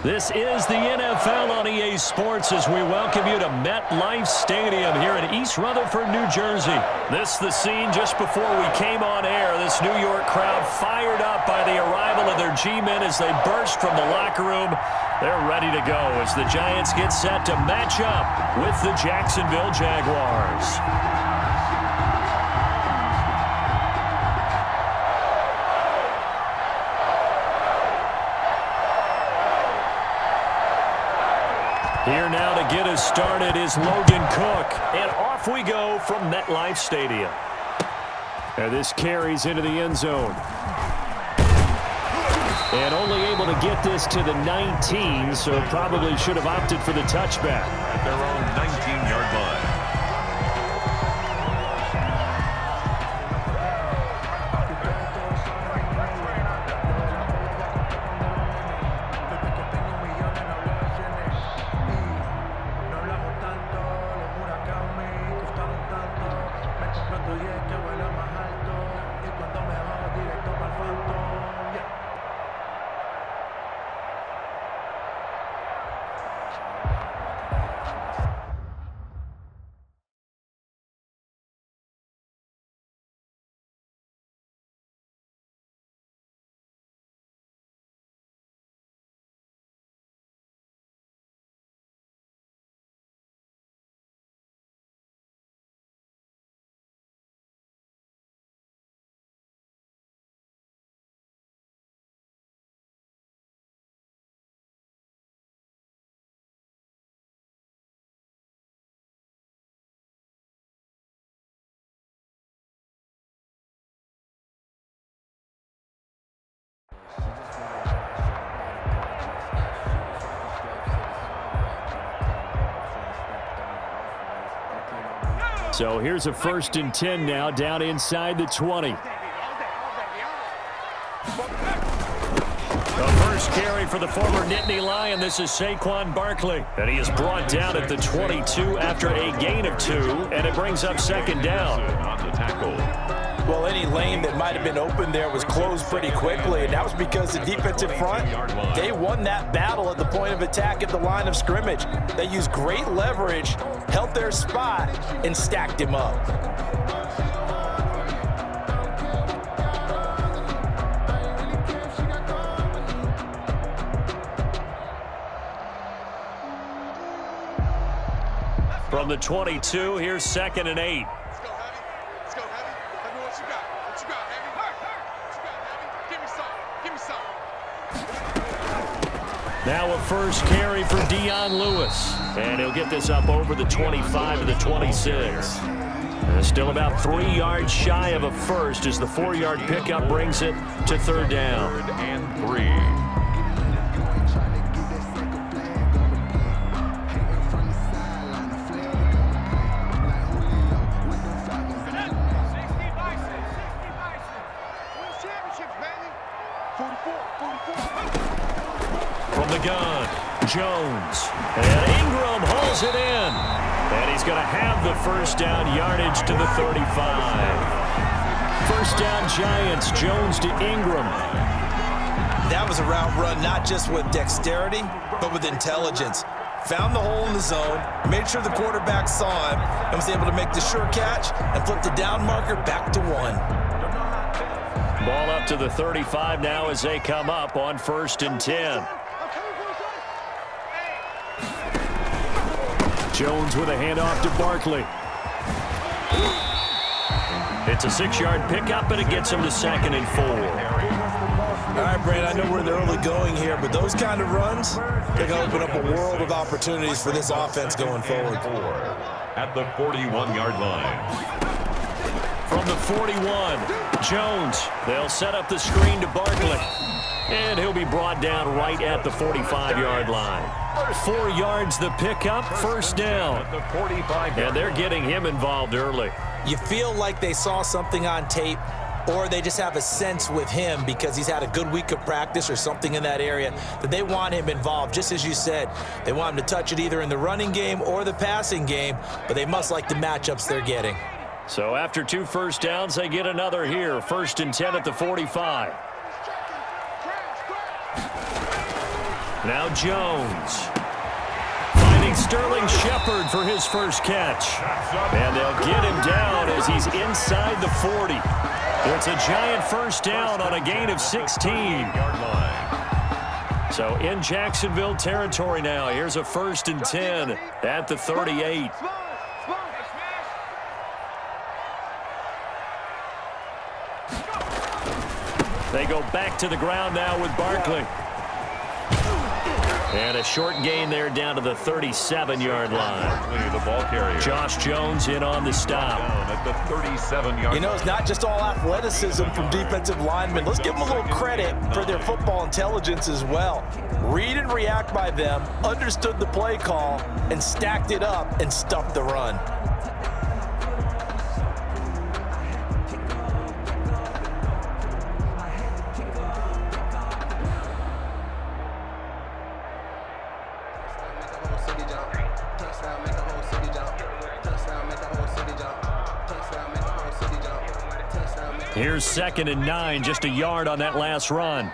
This is the NFL on EA Sports as we welcome you to MetLife Stadium here in East Rutherford, New Jersey. This is the scene just before we came on air. This New York crowd fired up by the arrival of their G-men as they burst from the locker room. They're ready to go as the Giants get set to match up with the Jacksonville Jaguars. Here now to get us started is Logan Cook. And off we go from MetLife Stadium. And this carries into the end zone. And only able to get this to the 19, so probably should have opted for the touchback. At their own 19-yard line. So here's a 1st and 10 now, down inside the 20. The first carry for the former Nittany Lion. This is Saquon Barkley. And he is brought down at the 22 after a gain of 2, and it brings up 2nd down. On the tackle. Well, any lane that might have been open there was closed pretty quickly, and that was because the defensive front, they won that battle at the point of attack at the line of scrimmage. They used great leverage, held their spot, and stacked him up. From the 22, here's 2nd and 8. Now a first carry for Dion Lewis. And he'll get this up over the 25 to the 26. And still about 3 yards shy of a first as the 4-yard pickup brings it to 3rd down. 3rd and 3. From the gun, Jones. And Ingram hauls it in. And he's going to have the first down yardage to the 35. First down Giants, Jones to Ingram. That was a route run not just with dexterity, but with intelligence. Found the hole in the zone, made sure the quarterback saw him, and was able to make the sure catch and flip the down marker back to 1. Ball up to the 35 now as they come up on 1st and 10. Jones with a handoff to Barkley. It's a 6-yard pickup, and it gets him to 2nd and 4. All right, Brandon, I know we're in the early going here, but those kind of runs, they're going to open up a world of opportunities for this offense going forward. At the 41-yard line. From the 41, Jones. They'll set up the screen to Barkley. And he'll be brought down right at the 45-yard line. 4 yards the pickup, first down. At the 45. And they're getting him involved early. You feel like they saw something on tape, or they just have a sense with him because he's had a good week of practice or something in that area that they want him involved. Just as you said, they want him to touch it either in the running game or the passing game, but they must like the matchups they're getting. So after 2 first downs, they get another here. 1st and 10 at the 45. Now Jones. Finding Sterling Shepard for his first catch. And they'll get him down as he's inside the 40. It's a giant first down on a gain of 16. So in Jacksonville territory now. Here's a 1st and 10 at the 38. They go back to the ground now with Barkley. And a short gain there down to the 37-yard line. The ball carrier. Josh Jones in on the stop. Down at the 37-yard line. You know, it's not just all athleticism from defensive linemen. Let's give them a little credit for their football intelligence as well. Read and react by them, understood the play call, and stacked it up and stuffed the run. Here's 2nd and 9, just a yard on that last run.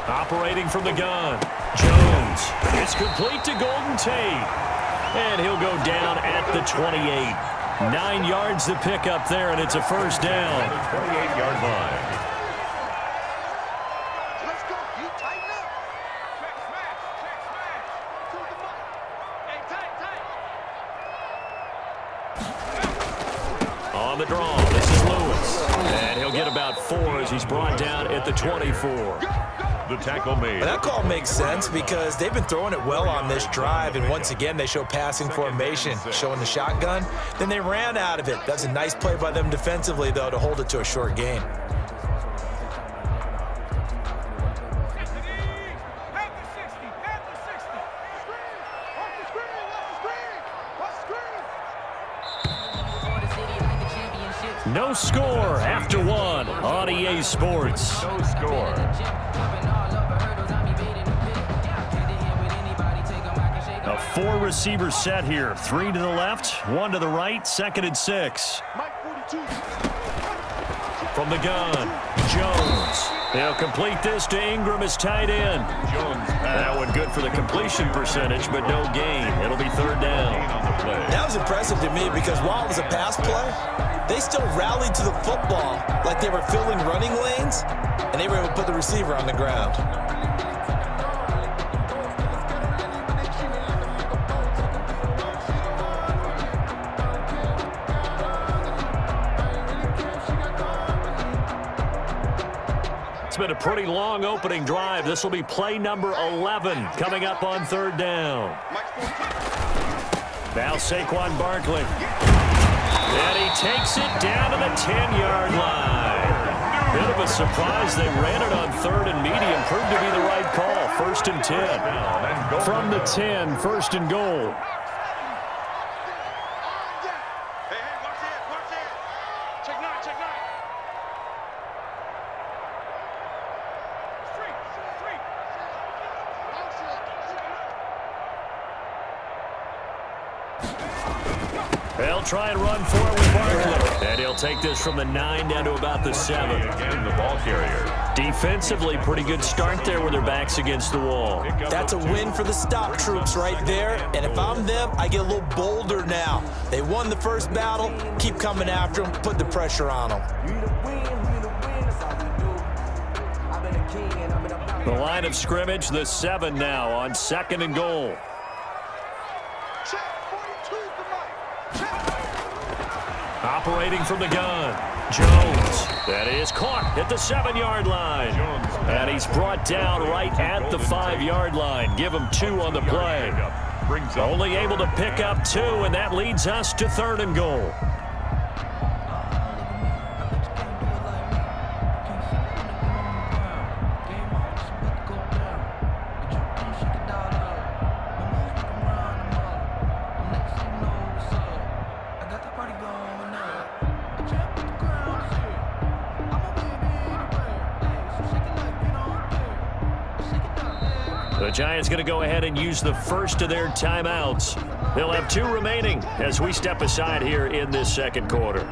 Operating from the gun, Jones. It's complete to Golden Tate. And he'll go down at the 28. 9 yards to pick up there, and it's a first down. 28-yard line. On the draw, this is Lewis. And he'll get about 4 as he's brought down at the 24. The tackle made. That call makes sense because they've been throwing it well on this drive, and once again they show passing formation, showing the shotgun. Then they ran out of it. That's a nice play by them defensively, though, to hold it to a short gain. No score after 1 on EA Sports. No score. A 4-receiver set here. 3 to the left, 1 to the right, 2nd and 6. From the gun, Jones. He'll complete this to Ingram as tight end. Jones. That one good for the completion percentage, but no gain. It'll be 3rd down. That was impressive to me because while it was a pass play, they still rallied to the football like they were filling running lanes, and they were able to put the receiver on the ground. It's been a pretty long opening drive. This will be play number 11 coming up on 3rd down. Now Saquon Barkley. And he takes it down to the 10-yard line. Bit of a surprise. They ran it on 3rd and medium. Proved to be the right call. 1st and 10. From the 10, 1st and goal. They'll try and run for it with Barkley. And he'll take this from the 9 down to about the 7. Again, the ball carrier. Defensively, pretty good start there with their backs against the wall. That's a win for the stop troops right there. And if I'm them, I get a little bolder now. They won the first battle. Keep coming after them. Put the pressure on them. The line of scrimmage, the 7 now on 2nd and goal. Operating from the gun, Jones. That is caught at the 7-yard line. And he's brought down right at the 5-yard line. Give him 2 on the play. Only able to pick up 2, and that leads us to 3rd and goal. The Giants going to go ahead and use the first of their timeouts. They'll have 2 remaining as we step aside here in this second quarter.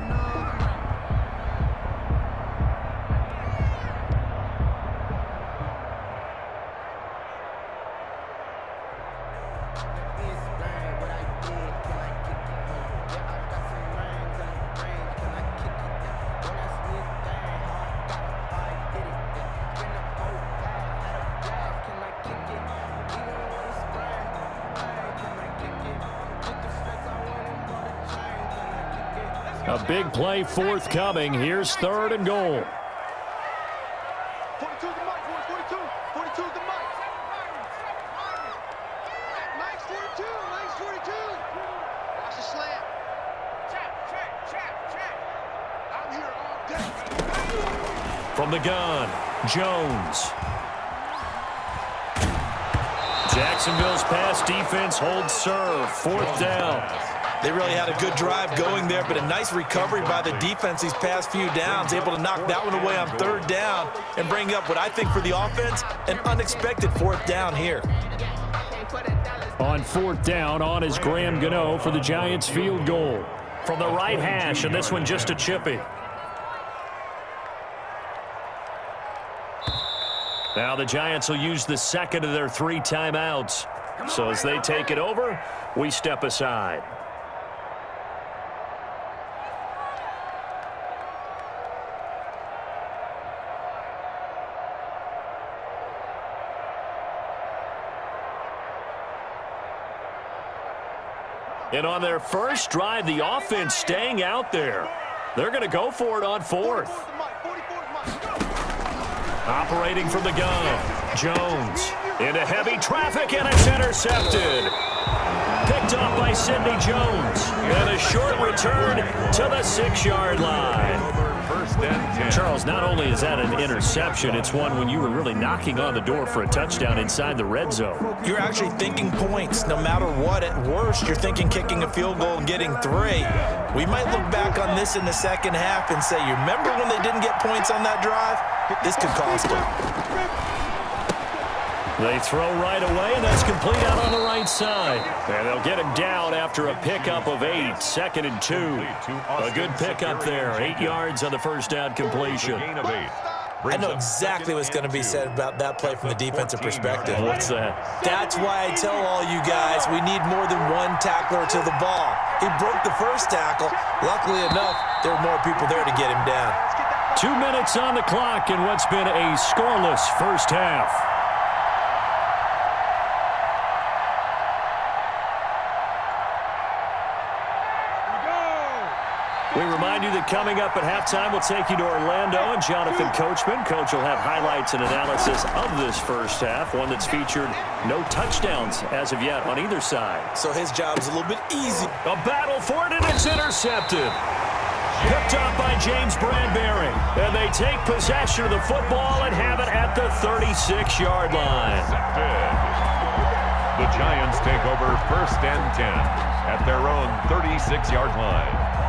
A big play forthcoming. Here's 3rd and goal. 42 the mic, 42. 42 the mic. Mike's 42. Mike's 42. Watch the slant. Check. I'm here all day. From the gun, Jones. Jacksonville's pass defense holds serve. 4th down. They really had a good drive going there, but a nice recovery by the defense these past few downs, able to knock that one away on 3rd down and bring up what I think for the offense, an unexpected 4th down here. On 4th down, on is Graham Gano for the Giants field goal. From the right hash, and this one just a chippy. Now the Giants will use the second of their 3 timeouts. So as they take it over, we step aside. And on their first drive, the offense staying out there. They're going to go for it on 4th. Operating from the gun, Jones into heavy traffic, and it's intercepted. Picked off by Sidney Jones. And a short return to the 6-yard line. First and 10. Charles, not only is that an interception, it's one when you were really knocking on the door for a touchdown inside the red zone. You're actually thinking points no matter what. At worst, you're thinking kicking a field goal and getting 3. We might look back on this in the second half and say, you remember when they didn't get points on that drive? This could cost them. They throw right away, and that's complete out on the right side. And they'll get him down after a pickup of 8, 2nd and 2. A good pickup there, 8 yards on the first down completion. I know exactly what's going to be said about that play from the defensive perspective. What's that? That's why I tell all you guys we need more than one tackler to the ball. He broke the first tackle. Luckily enough, there were more people there to get him down. 2 minutes on the clock in what's been a scoreless first half. We remind you that coming up at halftime, we'll take you to Orlando and Jonathan Coachman. Coach will have highlights and analysis of this first half, one that's featured no touchdowns as of yet on either side. So his job is a little bit easy. A battle for it, and it's intercepted. Picked up by James Bradbury. And they take possession of the football and have it at the 36-yard line. The Giants take over first and 10 at their own 36-yard line.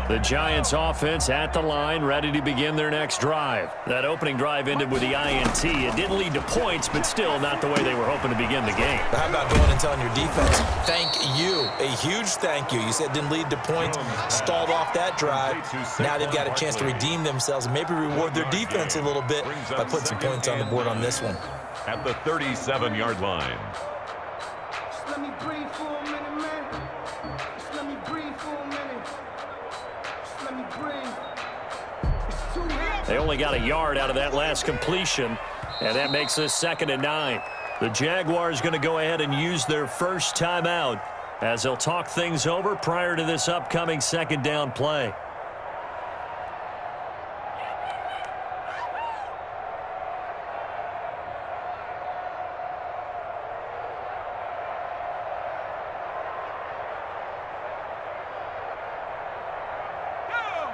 The Giants offense at the line, ready to begin their next drive. That opening drive ended with the INT. It didn't lead to points, but still not the way they were hoping to begin the game. How about going and telling your defense, thank you, a huge thank you. You said it didn't lead to points, stalled off that drive. Now they've got a chance to redeem themselves and maybe reward their defense a little bit by putting some points on the board on this one. At the 37-yard line. Just let me breathe for a minute, man. Just let me breathe for a minute. Let me breathe. It's too hot. They only got a yard out of that last completion, and that makes this 2nd and 9. The Jaguars going to go ahead and use their first timeout as they'll talk things over prior to this upcoming 2nd down play.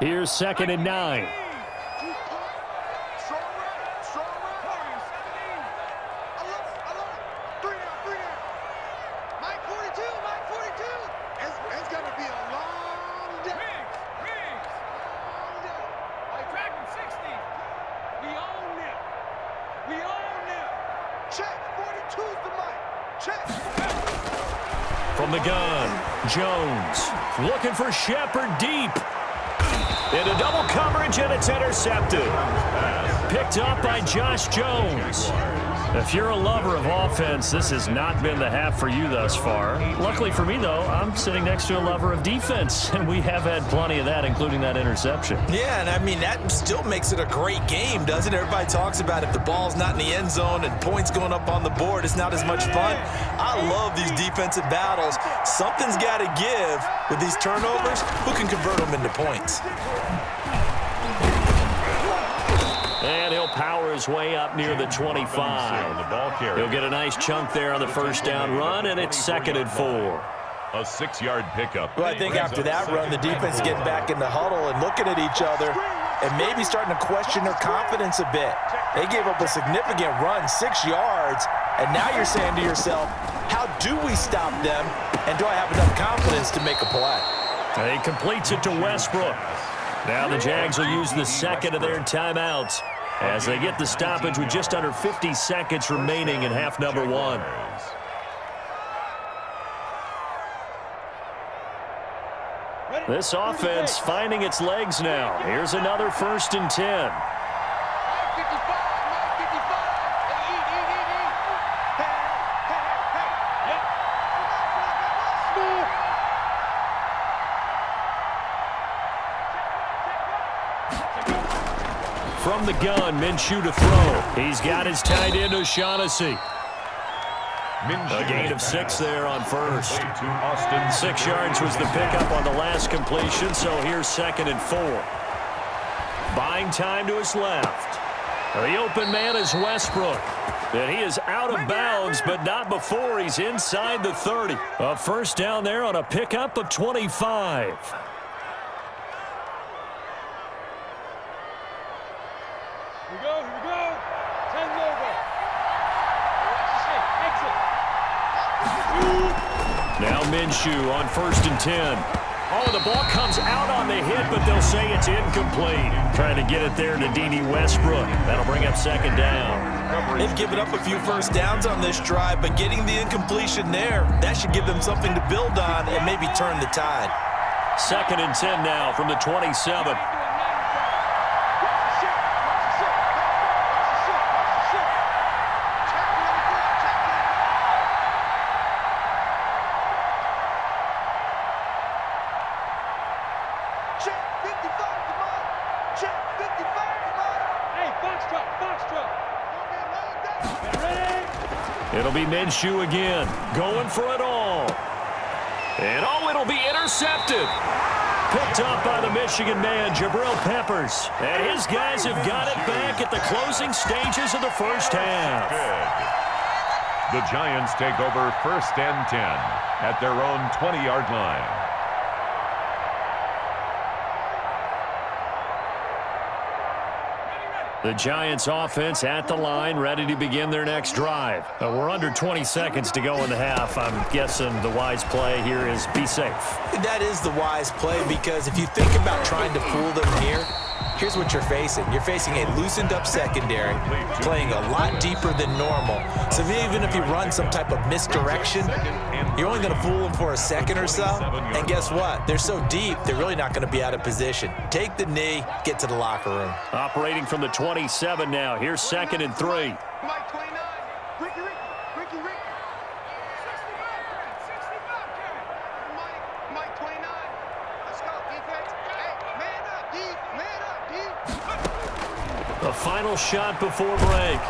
Here's 2nd and 9. Mike 42. It's going to be a long Choose the mic. Check. From the gun, Jones looking for Shepard deep. Into double coverage, and it's intercepted. Picked up by Josh Jones. If you're a lover of offense, this has not been the half for you thus far. Luckily for me, though, I'm sitting next to a lover of defense, and we have had plenty of that, including that interception. Yeah, and I mean, that still makes it a great game, doesn't it? Everybody talks about if the ball's not in the end zone and points going up on the board, it's not as much fun. I love these defensive battles. Something's got to give with these turnovers. Who can convert them into points? And he'll power his way up near the 25. He'll get a nice chunk there on the first down run, and it's 2nd and 4. A 6-yard pickup. Well, I think after that run, the defense getting back in the huddle and looking at each other and maybe starting to question their confidence a bit. They gave up a significant run, 6 yards, and now you're saying to yourself, how do we stop them, and do I have enough confidence to make a play? He completes it to Westbrook. Now the Jags will use the second of their timeouts as they get the stoppage with just under 50 seconds remaining in half number 1. This offense finding its legs now. Here's another 1st and 10. From the gun, Minshew to throw. He's got his tight end, O'Shaughnessy. A gain of 6 there on first. 6 yards was the pickup on the last completion, so here's 2nd and 4. Buying time to his left. The open man is Westbrook. And he is out of bounds, but not before he's inside the 30. A first down there on a pickup of 25. Here we go. 10 over. Exit. Now Minshew on 1st and 10. Oh, the ball comes out on the hit, but they'll say it's incomplete. Trying to get it there to D.D. Westbrook. That'll bring up 2nd down. They've given up a few first downs on this drive, but getting the incompletion there, that should give them something to build on and maybe turn the tide. 2nd and 10 now from the 27. It'll be Minshew again, going for it all. And it'll be intercepted. Picked up by the Michigan man, Jabril Peppers. And his guys have got it back at the closing stages of the first half. Good. The Giants take over 1st and 10 at their own 20-yard line. The Giants offense at the line, ready to begin their next drive. We're under 20 seconds to go in the half. I'm guessing the wise play here is be safe. That is the wise play, because if you think about trying to fool them here, here's what you're facing. You're facing a loosened up secondary, playing a lot deeper than normal. So even if you run some type of misdirection, you're only going to fool them for a second or so. And guess what? They're so deep, they're really not going to be out of position. Take the knee, get to the locker room. Operating from the 27 now. Here's 2nd and 3. Mike 29. Ricky. 65. Mike 29. Let's go, defense. Hey, man up, D. The final shot before break.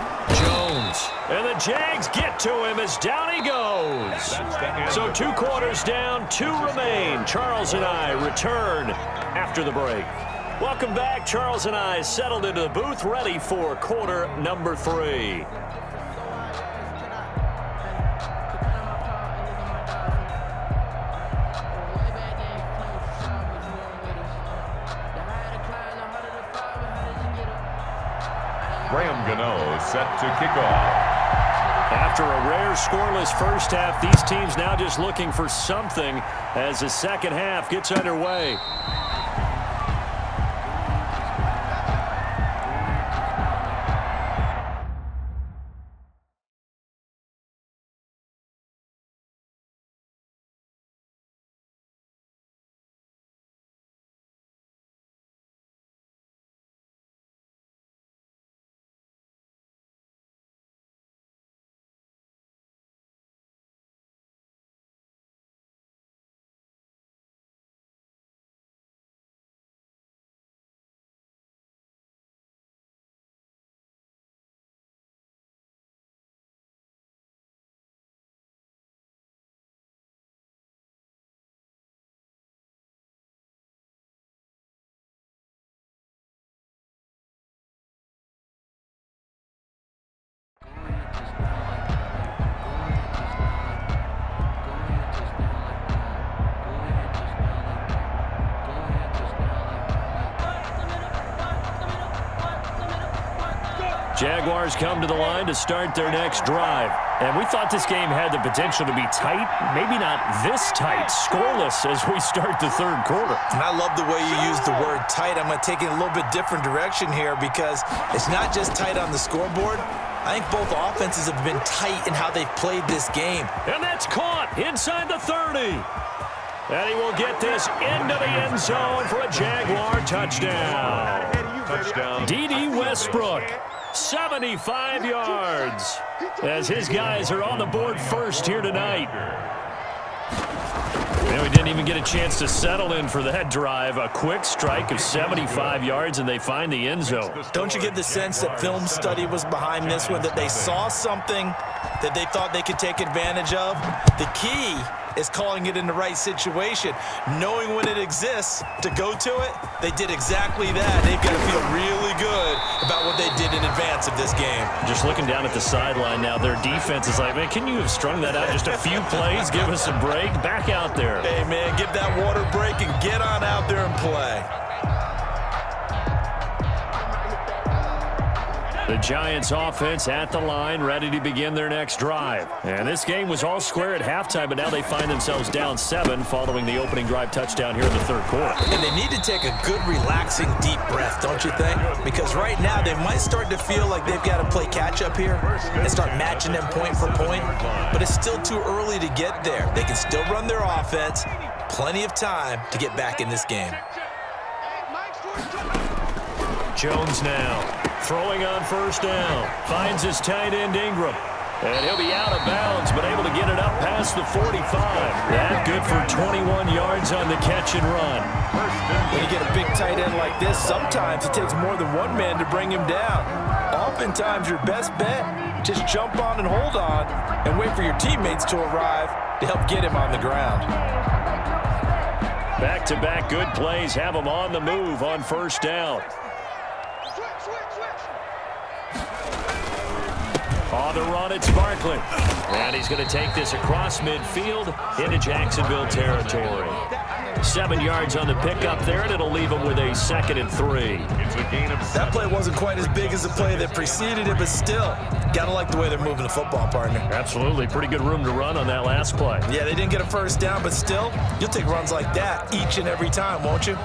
Jones. And the Jags get to him as down he goes. So 2 quarters down, 2 remain. Charles and I return after the break. Welcome back. Charles and I settled into the booth, ready for quarter number 3. Graham Gano set to kick off. After a rare scoreless first half, these teams now just looking for something as the second half gets underway. Jaguars come to the line to start their next drive. And we thought this game had the potential to be tight, maybe not this tight, scoreless as we start the third quarter. And I love the way you use the word tight. I'm going to take it a little bit different direction here because it's not just tight on the scoreboard. I think both offenses have been tight in how they've played this game. And that's caught inside the 30. And he will get this into the end zone for a Jaguar touchdown. Touchdown. D.D. Westbrook, 75 yards, as his guys are on the board first here tonight. And we didn't even get a chance to settle in for that drive. A quick strike of 75 yards, and they find the end zone. Don't you get the sense that film study was behind this one, that they saw something that they thought they could take advantage of? The key is calling it in the right situation, knowing when it exists to go to it. They did exactly that. They've got to feel really good about what they did in advance of this game. Just looking down at the sideline now, their defense is like, man, can you have strung that out just a few plays? Give us a break. Back out there. Hey, man, give that water break and get on out there and play. The Giants offense at the line, ready to begin their next drive. And this game was all square at halftime, but now they find themselves down 7 following the opening drive touchdown here in the third quarter. And they need to take a good, relaxing, deep breath, don't you think? Because right now they might start to feel like they've got to play catch-up here and start matching them point for point. But it's still too early to get there. They can still run their offense. Plenty of time to get back in this game. Jones now throwing on first down. Finds his tight end Ingram. And he'll be out of bounds, but able to get it up past the 45. That good for 21 yards on the catch and run. When you get a big tight end like this, sometimes it takes more than one man to bring him down. Oftentimes your best bet, just jump on and hold on and wait for your teammates to arrive to help get him on the ground. Back-to-back good plays have him on the move on first down. On the run, it's Barkley. And he's going to take this across midfield into Jacksonville territory. 7 yards on the pickup there, and it'll leave him with a 2nd and 3. It's a gain of 7. That play wasn't quite as big as the play that preceded it, but still, got to like the way they're moving the football, partner. Absolutely. Pretty good room to run on that last play. Yeah, they didn't get a first down, but still, you'll take runs like that each and every time, won't you?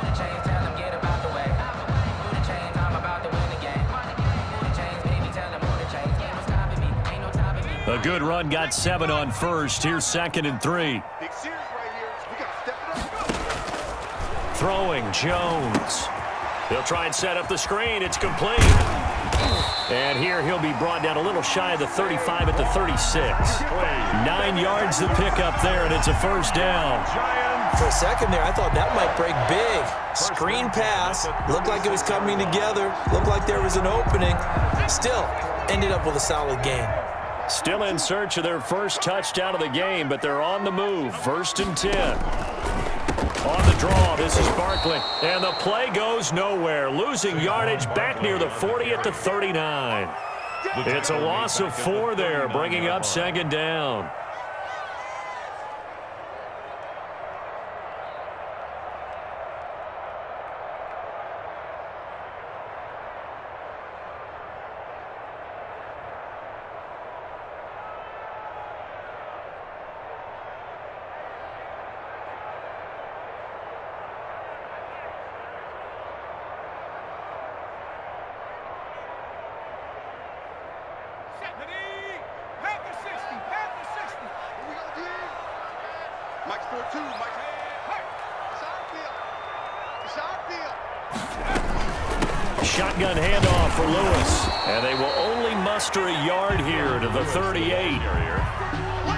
A good run, got 7 on first. Here's 2nd and 3. Throwing, Jones. He'll try and set up the screen. It's complete. And here he'll be brought down a little shy of the 35 at the 36. 9 yards to pick up there, and it's a first down. For a second there, I thought that might break big. Screen pass. Looked like it was coming together. Looked like there was an opening. Still, ended up with a solid gain. Still in search of their first touchdown of the game, but they're on the move. 1st and 10. On the draw, this is Barkley. And the play goes nowhere. Losing yardage back near the 40 at the 39. It's a loss of 4 there, bringing up 2nd down. Shotgun handoff for Lewis. And they will only muster a yard here to the 38.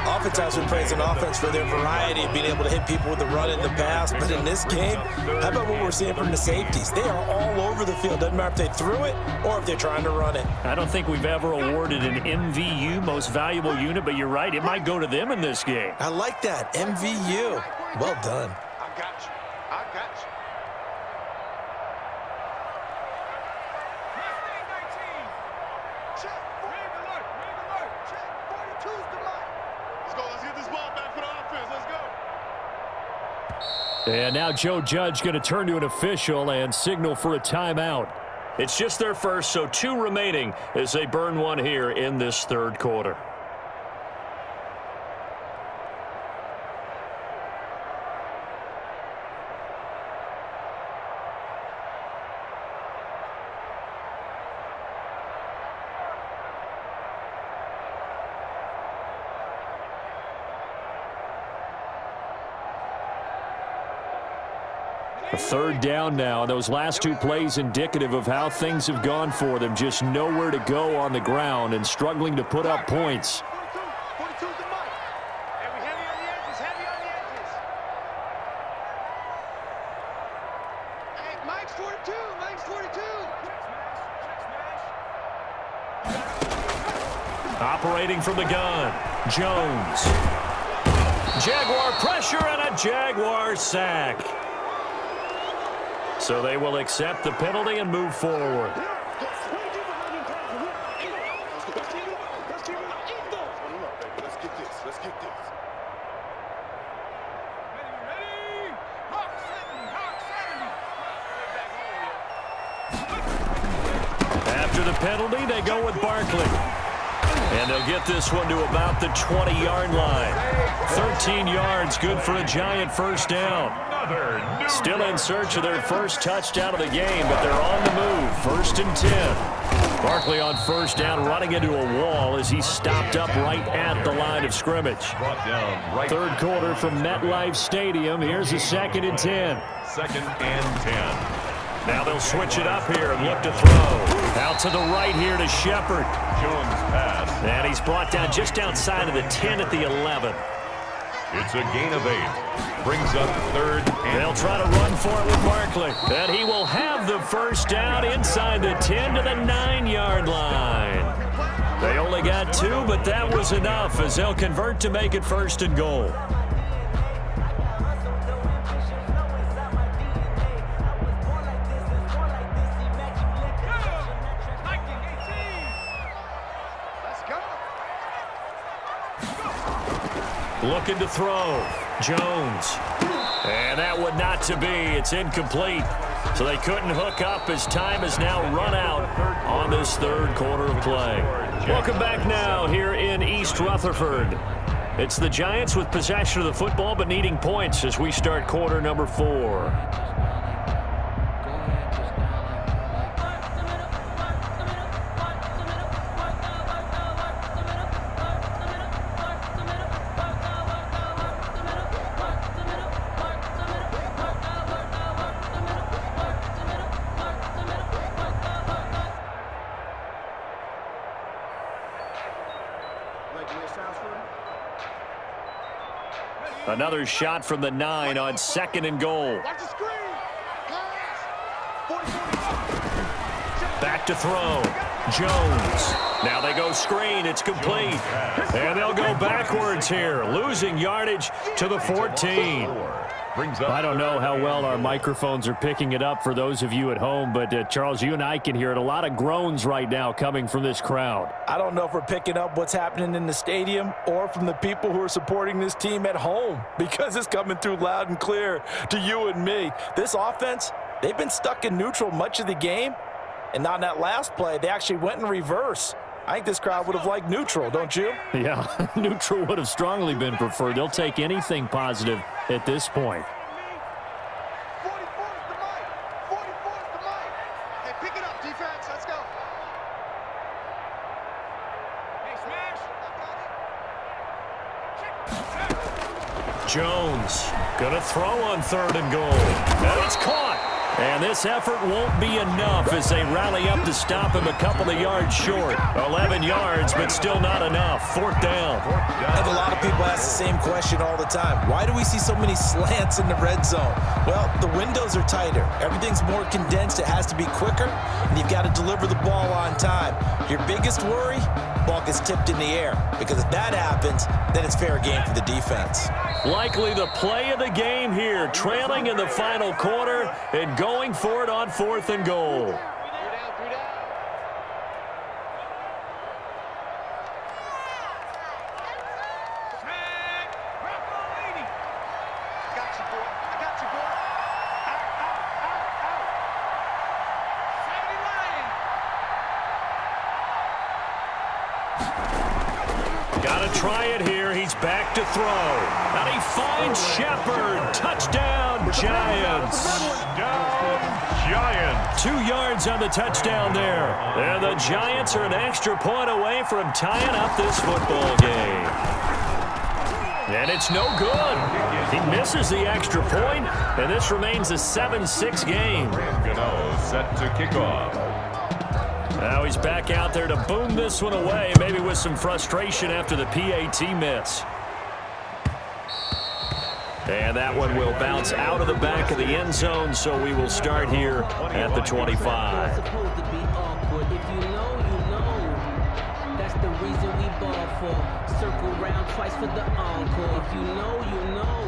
Oftentimes we praise an offense for their variety of being able to hit people with the run and the pass. But in this game, how about what we're seeing from the safeties? They are all over the field. Doesn't matter if they threw it or if they're trying to run it. I don't think we've ever awarded an MVU, most valuable unit, but you're right. It might go to them in this game. I like that. MVU. Well done. I got you. I got you. Check. Red alert. Red alert. Check. 42's the light. Let's go. Let's get this ball back for the offense. Let's go. And now Joe Judge going to turn to an official and signal for a timeout. It's just their first, so 2 remaining as they burn one here in this third quarter. A third down now. Those last 2 plays indicative of how things have gone for them. Just nowhere to go on the ground and struggling to put up points. 42's the Mike. And we heavy on the edges, heavy on the edges. Hey, Mike's 42, Mike's 42. Operating from the gun, Jones. Jaguar pressure and a Jaguar sack. So they will accept the penalty and move forward. After the penalty, they go with Barkley. And they'll get this one to about the 20-yard line. 13 yards, good for a Giant first down. Still in search of their first touchdown of the game, but they're on the move. 1st and 10. Barkley on first down, running into a wall as he stopped up right at the line of scrimmage. Third quarter from MetLife Stadium. Here's a 2nd and 10. 2nd and 10. Now they'll switch it up here and look to throw. Out to the right here to Shepard. Jones pass. And he's brought down just outside of the 10 at the 11. It's a gain of 8. Brings up 3rd and They'll try to run for it with Barkley. And he will have the first down inside the 10 to the 9-yard line. They only got 2, but that was enough as they'll convert to make it 1st and goal. Looking to throw. Jones. And that would not to be. It's incomplete. So they couldn't hook up as time has now run out on this third quarter of play. Welcome back now here in East Rutherford. It's the Giants with possession of the football but needing points as we start quarter number 4. Another shot from the 9 on 2nd and goal. Watch the screen. Pass. 40. Back to throw. Jones. Now they go screen. It's complete. And they'll go backwards here, losing yardage to the 14. I don't know how well our microphones are picking it up for those of you at home, but Charles, you and I can hear it. A lot of groans right now coming from this crowd. I don't know if we're picking up what's happening in the stadium or from the people who are supporting this team at home, because it's coming through loud and clear to you and me. This offense, they've been stuck in neutral much of the game, and on that last play, they actually went in reverse. I think this crowd would have liked neutral, don't you? Yeah, neutral would have strongly been preferred. They'll take anything positive at this point. 44's the Mike. 44's the Mike. Hey, pick it up, defense. Let's go. Hey, smash. Jones gonna throw on 3rd and goal. And it's caught. And this effort won't be enough as they rally up to stop him a couple of yards short. 11 yards, but still not enough. 4th down. I think a lot of people ask the same question all the time. Why do we see so many slants in the red zone? Well, the windows are tighter. Everything's more condensed. It has to be quicker, and you've got to deliver the ball on time. Your biggest worry? Ball gets tipped in the air, because if that happens, then it's fair game for the defense. Likely the play of the game here, trailing in the final quarter and going for it on 4th and goal. 3 down, 3 down. I got you, boy. I got you, boy. Out, out, out, out. 70 line. Got to try it here. He's back to throw. And he finds Shepard. Touchdown, Giants. Giants. 2 yards on the touchdown there. And the Giants are an extra point away from tying up this football game. And it's no good. He misses the extra point, and this remains a 7-6 game. Gano set to kick off. Now he's back out there to boom this one away, maybe with some frustration after the PAT miss. And that one will bounce out of the back of the end zone, so we will start here at the 25. It's supposed to be awkward. If you know, you know. That's the reason we ball for. Circle round twice for the encore. If you know, you know.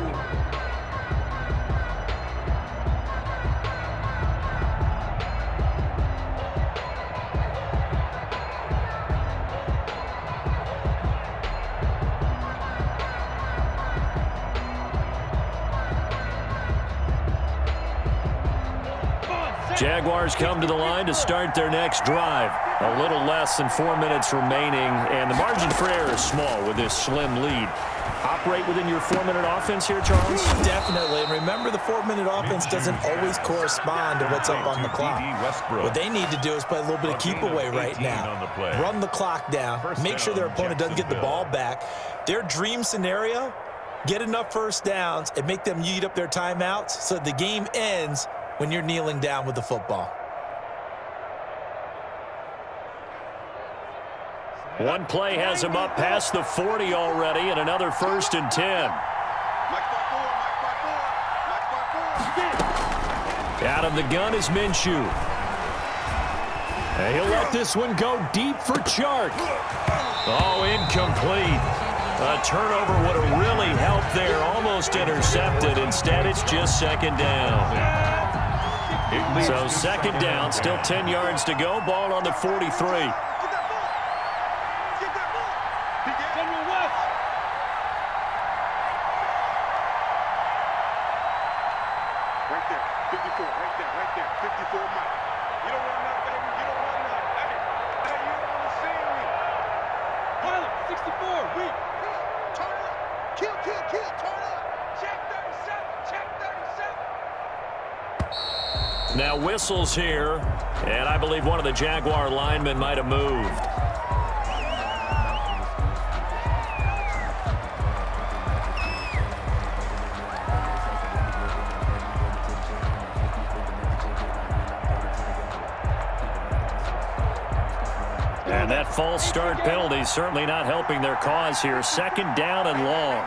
Jaguars come to the line to start their next drive. A little less than 4 minutes remaining, and the margin for error is small with this slim lead. Operate within your 4-minute offense here, Charles? Definitely. And remember, the 4-minute offense doesn't always correspond to what's up on the clock. What they need to do is play a little bit of keep away right now. Run the clock down. Make sure their opponent doesn't get the ball back. Their dream scenario, get enough first downs and make them eat up their timeouts so the game ends when you're kneeling down with the football. One play has him up past the 40 already, and another 1st and 10. Out of the gun is Minshew. And he'll let this one go deep for Chark. Oh, incomplete. A turnover would have really helped there, almost intercepted. Instead, it's just 2nd down. So 2nd down, still 10 yards to go. Ball on the 43. Now whistles here, and I believe one of the Jaguar linemen might have moved. And that false start penalty certainly not helping their cause here. 2nd down and long.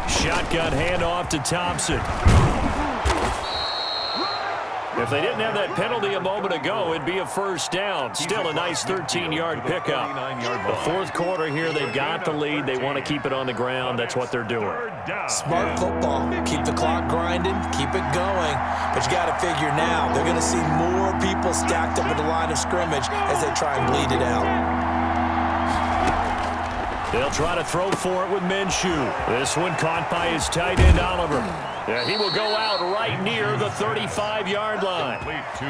Shotgun handoff to Thompson. If they didn't have that penalty a moment ago, it'd be a 1st down. Still a nice 13-yard pickup. The 4th quarter here, they've got the lead. They want to keep it on the ground. That's what they're doing. Smart football. Keep the clock grinding. Keep it going. But you got to figure now, they're going to see more people stacked up at the line of scrimmage as they try and bleed it out. They'll try to throw for it with Minshew. This one caught by his tight end, Oliver. Yeah, he will go out right near the 35-yard line.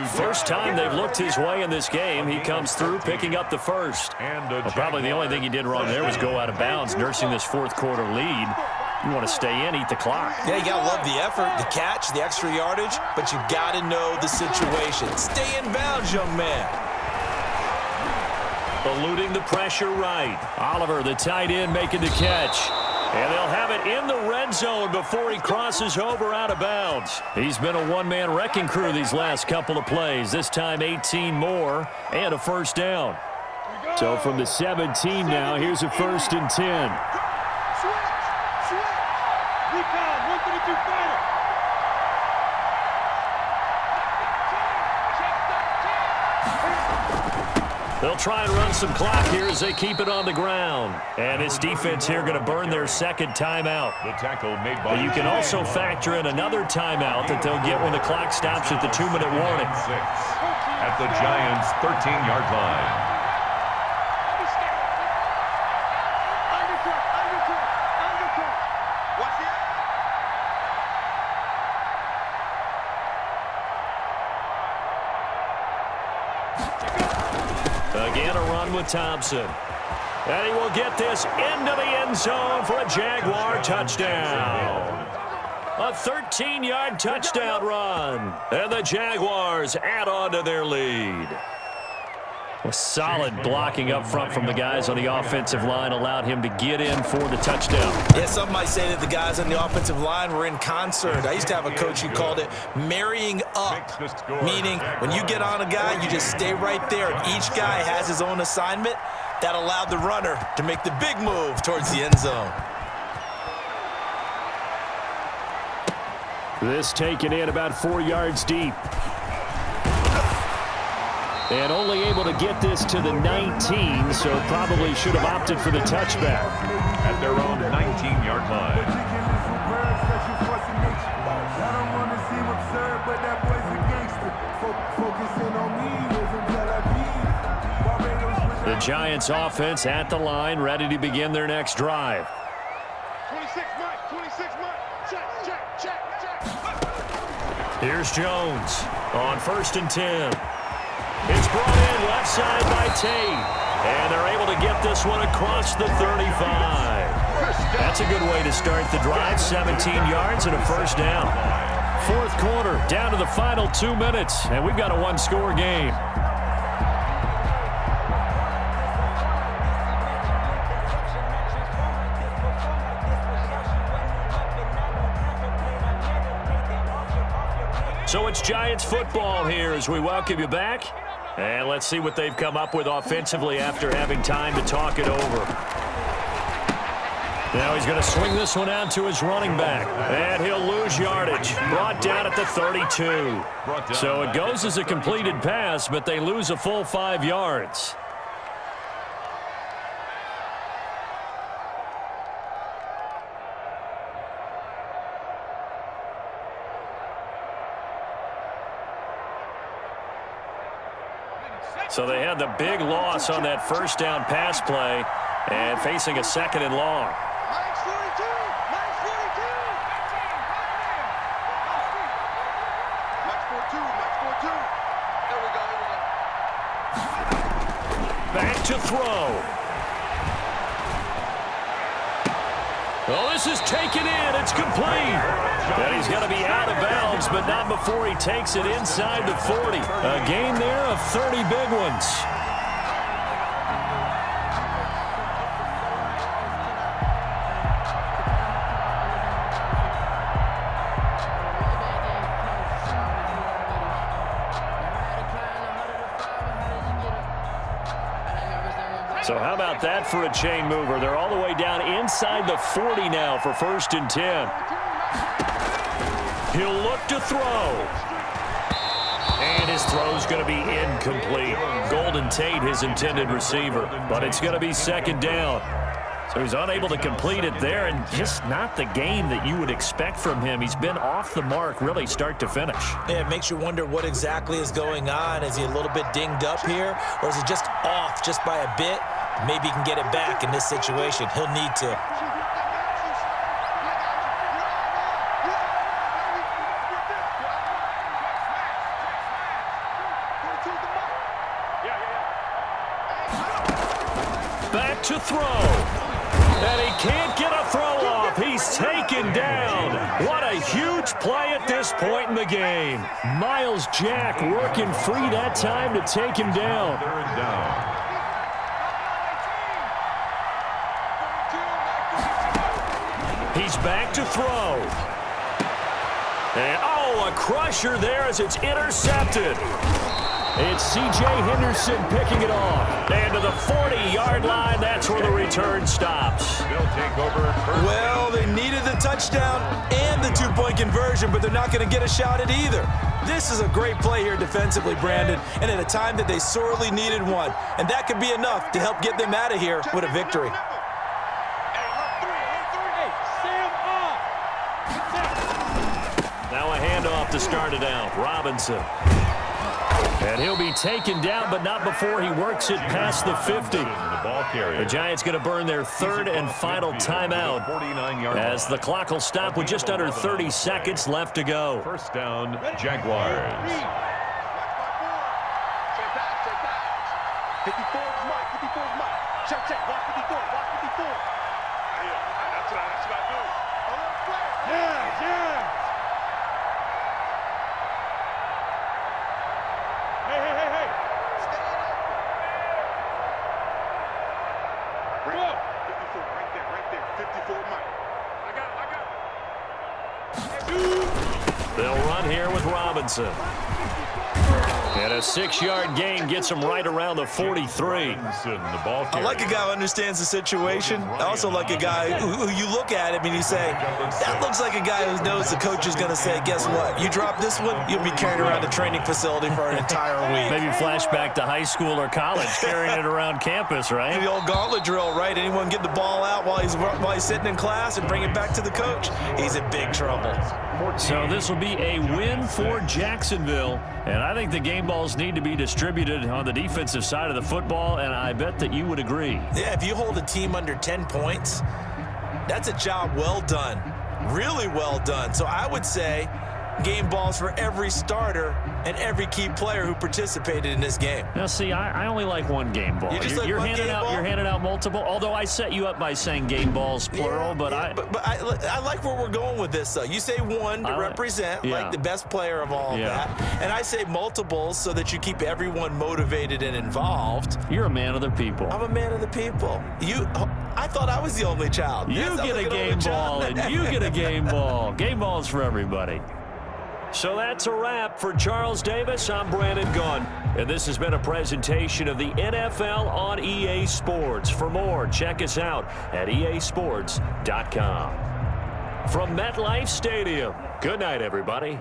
First time they've looked his way in this game. He comes through, picking up the 1st. Well, probably the only thing he did wrong there was go out of bounds, nursing this 4th quarter lead. You want to stay in, eat the clock. Yeah, you got to love the effort, the catch, the extra yardage, but you got to know the situation. Stay in bounds, young man. Eluding the pressure right. Oliver, the tight end, making the catch. And they'll have it in the red zone before he crosses over out of bounds. He's been a one-man wrecking crew these last couple of plays. This time 18 more and a 1st down. So from the 17 now, here's a 1st and 10. They'll try and run some clock here as they keep it on the ground. And this defense here going to burn their 2nd timeout. The tackle made by but you can also factor in another timeout that they'll get when the clock stops at the 2-minute warning. At the Giants' 13-yard line. run with Thompson. And he will get this into the end zone for a Jaguar touchdown. A 13-yard touchdown run. And the Jaguars add on to their lead. A solid blocking up front from the guys on the offensive line allowed him to get in for the touchdown. Yeah, some might say that the guys on the offensive line were in concert. I used to have a coach who called it marrying up, meaning when you get on a guy, you just stay right there. And each guy has his own assignment. That allowed the runner to make the big move towards the end zone. This taken in about 4 yards deep. And only able to get this to the 19, so probably should have opted for the touchback. At their own 19-yard line. The Giants offense at the line, ready to begin their next drive. 26 Mike, check. Here's Jones on 1st and 10. It's brought in left side by Tate. And they're able to get this one across the 35. That's a good way to start the drive. 17 yards and a first down. 4th quarter, down to the final 2 minutes. And we've got a one-score game. So it's Giants football here as we welcome you back. And let's see what they've come up with offensively after having time to talk it over. Now he's going to swing this one out to his running back. And he'll lose yardage. Brought down at the 32. So it goes as a completed pass, but they lose a full 5 yards. So they had the big loss on that first down pass play and facing a 2nd and long. Mike's 42. Mike's 42. Mike's 42. There we go. Back to throw. Well, this is taken in. It's complete. And he's going to be out of bounds, but not before he takes it inside the 40. A gain there of 30 big ones. So how about that for a chain mover? They're all the way down inside the 40 now for 1st and 10. He'll look to throw. And his throw's going to be incomplete. Golden Tate, his intended receiver. But it's going to be 2nd down. So he's unable to complete it there, and just not the game that you would expect from him. He's been off the mark, really, start to finish. Yeah, it makes you wonder what exactly is going on. Is he a little bit dinged up here, or is he just off just by a bit? Maybe he can get it back in this situation. He'll need to. Back to throw. And he can't get a throw off. He's taken down. What a huge play at this point in the game. Miles Jack working free that time to take him down. 3rd down. He's back to throw. And, a crusher there as it's intercepted. It's C.J. Henderson picking it off. And to the 40-yard line, that's where the return stops. They'll take over first. Well, they needed the touchdown and the 2-point conversion, but they're not going to get a shot at either. This is a great play here defensively, Brandon, and at a time that they sorely needed one. And that could be enough to help get them out of here with a victory. Now a handoff to start it out. Robinson. And he'll be taken down, but not before he works it past the 50. The Giants going to burn their 3rd and final timeout as the clock will stop with just under 30 seconds left to go. 1st down, Jaguars. 54 is Mike. Check, check. Watch 54. Watch 54. Yeah, that's what I do. A little flare. Yeah, yeah. Hey. Stay in it. Right, 54, right there. 54, Mike. I got it. They'll run here with Robinson. And a 6-yard gain gets him right around the 43. I like a guy who understands the situation. I also like a guy who you look at him and you say, that looks like a guy who knows the coach is going to say, guess what? You drop this one, you'll be carried around the training facility for an entire week. Maybe flashback to high school or college, carrying it around campus, right? The old gauntlet drill, right? Anyone get the ball out while he's sitting in class and bring it back to the coach? He's in big trouble. So this will be a win for Jacksonville. And I think the game balls need to be distributed on the defensive side of the football, and I bet that you would agree. Yeah, if you hold a team under 10 points, that's a job well done. Really well done. So I would say game balls for every starter and every key player who participated in this game. Now, see, I only like one game ball. You're handing out multiple, although I set you up by saying game balls, plural. But I like where we're going with this, though. You say one to represent, like the best player of all of that. And I say multiples so that you keep everyone motivated and involved. You're a man of the people. I'm a man of the people. I thought I was the only child. You get a game ball, and you get a game ball. Game balls for everybody. So that's a wrap for Charles Davis. I'm Brandon Gunn, and this has been a presentation of the NFL on EA Sports. For more, check us out at easports.com. From MetLife Stadium, good night, everybody.